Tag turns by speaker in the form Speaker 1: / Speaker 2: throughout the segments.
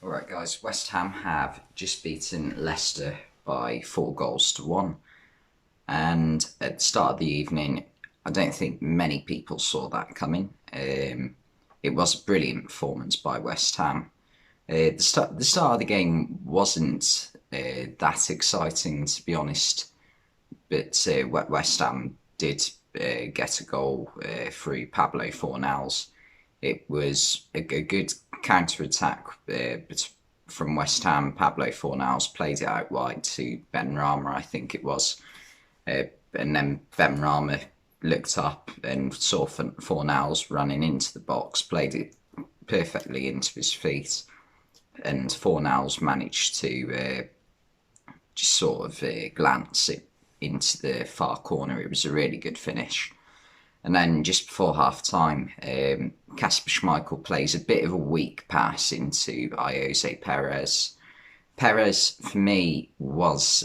Speaker 1: Alright guys, West Ham have just beaten Leicester by 4 goals to 1, and at the start of the evening I don't think many people saw that coming. It was a brilliant performance by West Ham. The start of the game wasn't that exciting, to be honest, but West Ham did get a goal through Pablo Fornals. It was a good counter attack from West Ham. Pablo Fornals played it out wide to Ben Rama, I think it was, and then Ben Rama looked up and saw Fornals running into the box, played it perfectly into his feet, and Fornals managed to just sort of glance it into the far corner. It was a really good finish. And then just before half time, Kasper Schmeichel plays a bit of a weak pass into Jose Perez. Perez, for me, was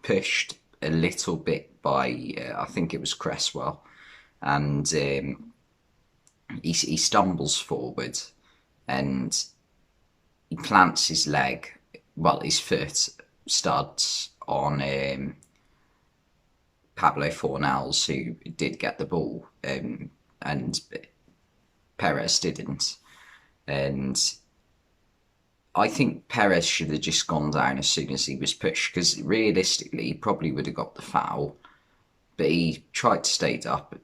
Speaker 1: pushed a little bit by, I think it was Cresswell, and he stumbles forward and he plants his leg, well, his foot studs on Pablo Fornals, who did get the ball, and Perez didn't. And I think Perez should have just gone down as soon as he was pushed, because realistically he probably would have got the foul, but he tried to stay up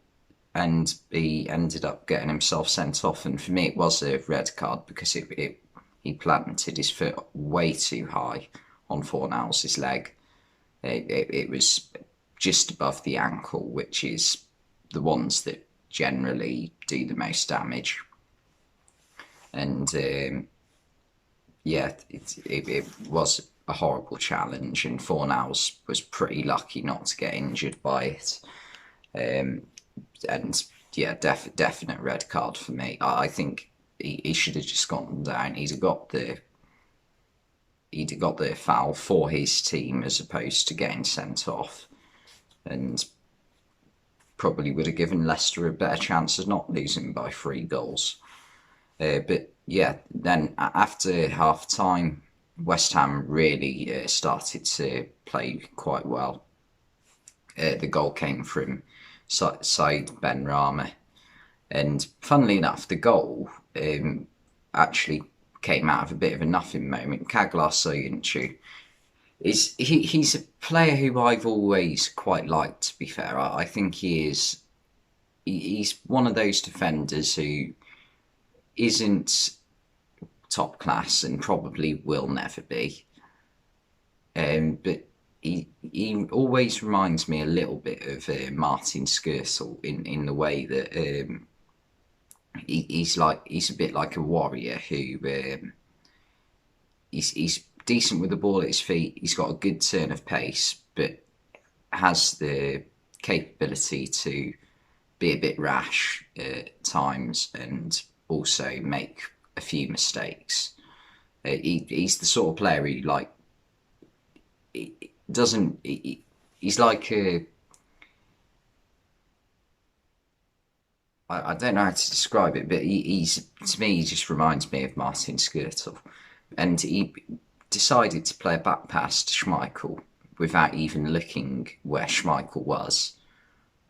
Speaker 1: and he ended up getting himself sent off. And for me it was a red card because he planted his foot way too high on Fornals' leg. It was just above the ankle, which is the ones that generally do the most damage. And it was a horrible challenge, and Fornals was pretty lucky not to get injured by it. And yeah, definite red card for me. I think he should have just gone down. He'd have got the foul for his team as opposed to getting sent off, and probably would have given Leicester a better chance of not losing by 3 goals. But yeah, then after half time, West Ham really started to play quite well. The goal came from Said Ben Rama, and funnily enough, the goal actually came out of a bit of a nothing moment. Kaglar Soyuncu he's a player who I've always quite liked, to be fair. I think he's one of those defenders who isn't top class and probably will never be. But he always reminds me a little bit of Martin Skirtle in the way that he's a bit like a warrior who he's decent with the ball at his feet. He's got a good turn of pace, but has the capability to be a bit rash at times and also make a few mistakes. He's the sort of player who he's like I don't know how to describe it, but he's to me he just reminds me of Martin Skirtle, and he decided to play a back pass to Schmeichel without even looking where Schmeichel was,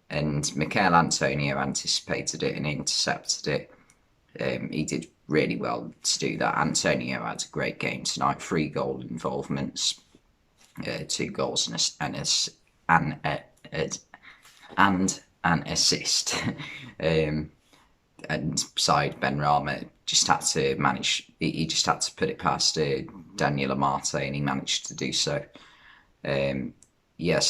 Speaker 1: and Michael Antonio anticipated it and intercepted it. He did really well to do that. Antonio had a great game tonight, 3 goal involvements, 2 goals and an assist. And side Ben Rama just had to manage. He just had to put it past Daniel Amate, and he managed to do so. So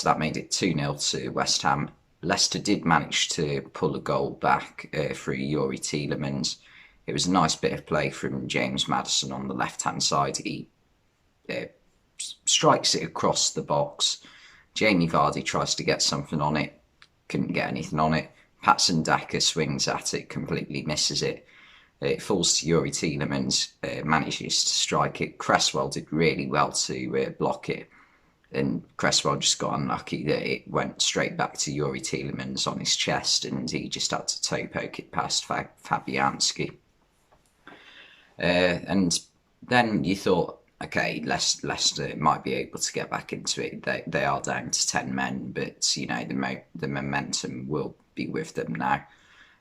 Speaker 1: that made it 2-0 to West Ham. Leicester did manage to pull a goal back through Yuri Tielemans. It was a nice bit of play from James Maddison on the left-hand side. He strikes it across the box. Jamie Vardy tries to get something on it. Couldn't get anything on it. Patson Daka swings at it, completely misses it. It falls to Yuri Tielemans, manages to strike it. Cresswell did really well to block it, and Cresswell just got unlucky that it went straight back to Yuri Tielemans on his chest, and he just had to toe poke it past Fabianski. And then you thought, okay, Leicester might be able to get back into it. They are down to 10 men, but the momentum will be with them now.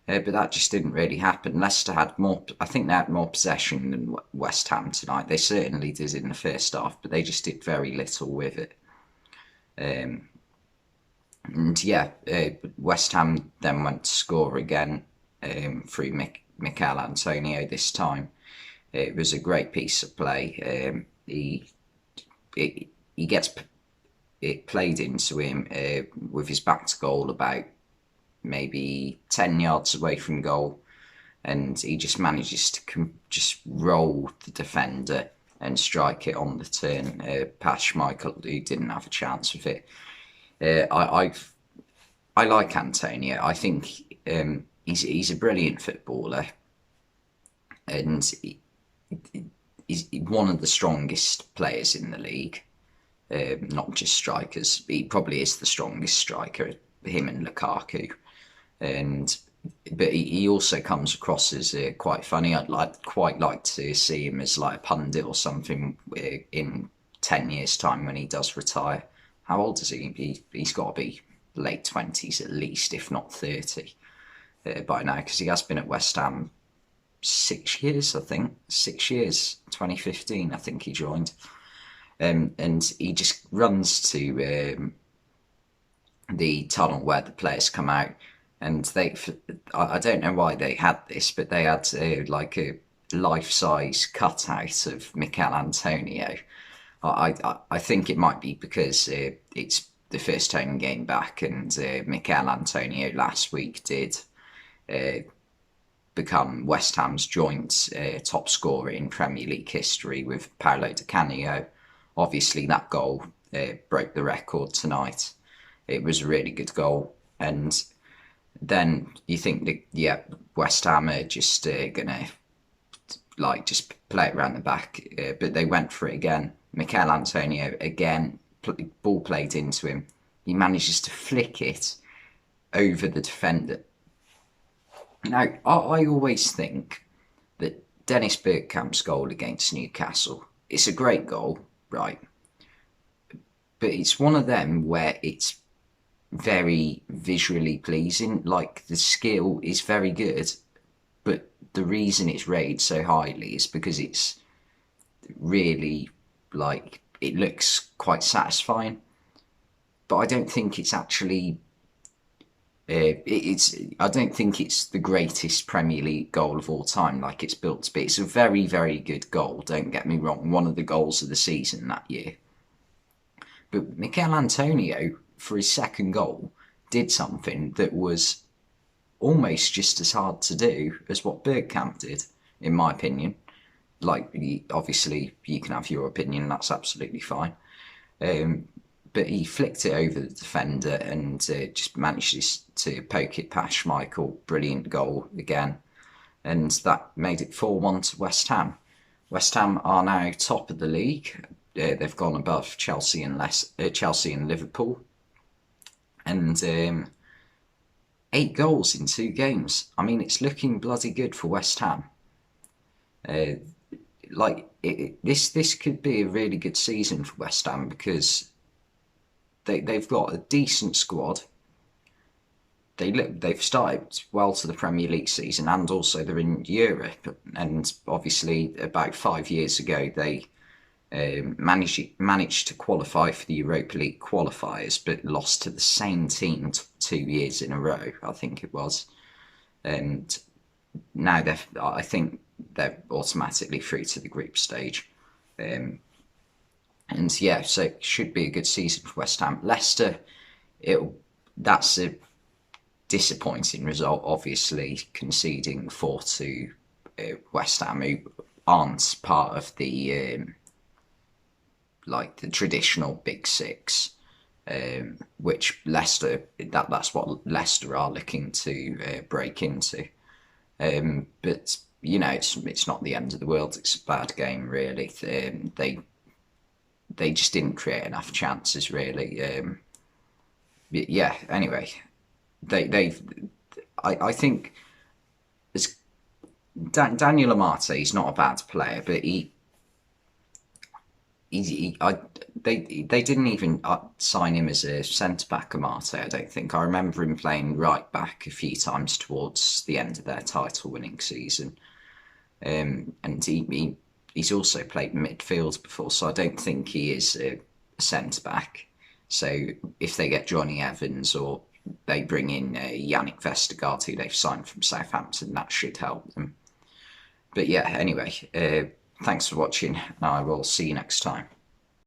Speaker 1: But that just didn't really happen. Leicester had more. I think they had more possession than West Ham tonight. They certainly did in the first half, but they just did very little with it. And yeah, West Ham then went to score again through Mikel Antonio this time. It was a great piece of play. He gets it played into him with his back to goal about maybe 10 yards away from goal, and he just manages to just roll the defender and strike it on the turn past Schmeichel, who didn't have a chance with it. I like Antonio. I think he's a brilliant footballer, and he's one of the strongest players in the league. Not just strikers. He probably is the strongest striker. Him and Lukaku, but he also comes across as quite funny. Quite like to see him as like a pundit or something in 10 years' time when he does retire. How old is he? He's got to be late 20s at least, if not 30 by now, because he has been at West Ham 6 years, I think. 6 years, 2015, I think he joined. And he just runs to the tunnel where the players come out, and I don't know why they had this, but they had like a life-size cutout of Mikel Antonio. I think it might be because it's the first home game back, and Mikel Antonio last week did become West Ham's joint top scorer in Premier League history with Paolo Di Canio. Obviously, that goal broke the record tonight. It was a really good goal, and then you think that West Ham are just gonna just play it around the back, but they went for it again. Mikel Antonio again, ball played into him. He manages to flick it over the defender. Now, I always think that Dennis Bergkamp's goal against Newcastle, it's a great goal, right? But it's one of them where it's very visually pleasing. Like, the skill is very good, but the reason it's rated so highly is because it's really, it looks quite satisfying. But I don't think it's actually I don't think it's the greatest Premier League goal of all time, like it's built to be. It's a very, very good goal, don't get me wrong, one of the goals of the season that year. But Mikel Antonio, for his second goal, did something that was almost just as hard to do as what Bergkamp did, in my opinion. Obviously, you can have your opinion, that's absolutely fine. But he flicked it over the defender and just manages to poke it past Schmeichel. Brilliant goal again. And that made it 4-1 to West Ham. West Ham are now top of the league. They've gone above Chelsea and Liverpool. And 8 goals in 2 games. I mean, it's looking bloody good for West Ham. This could be a really good season for West Ham because they've got a decent squad. They've started well to the Premier League season, and also they're in Europe. And obviously, about 5 years ago, they managed to qualify for the Europa League qualifiers, but lost to the same team 2 years in a row, I think it was. And now I think they're automatically through to the group stage. And yeah, so it should be a good season for West Ham. Leicester, that's a disappointing result, obviously, conceding 4 to West Ham, who aren't part of the the traditional Big Six, which Leicester, that's what Leicester are looking to break into. But it's not the end of the world. It's a bad game, really. They just didn't create enough chances, really. Yeah. Anyway, I think Daniel Amate is not a bad player, but they didn't even sign him as a centre back, Amate. I don't think. I remember him playing right back a few times towards the end of their title winning season. And he's also played midfield before, so I don't think he is a centre back. So if they get Johnny Evans or they bring in Yannick Vestergaard, who they've signed from Southampton, that should help them. But yeah, anyway, thanks for watching, and I will see you next time.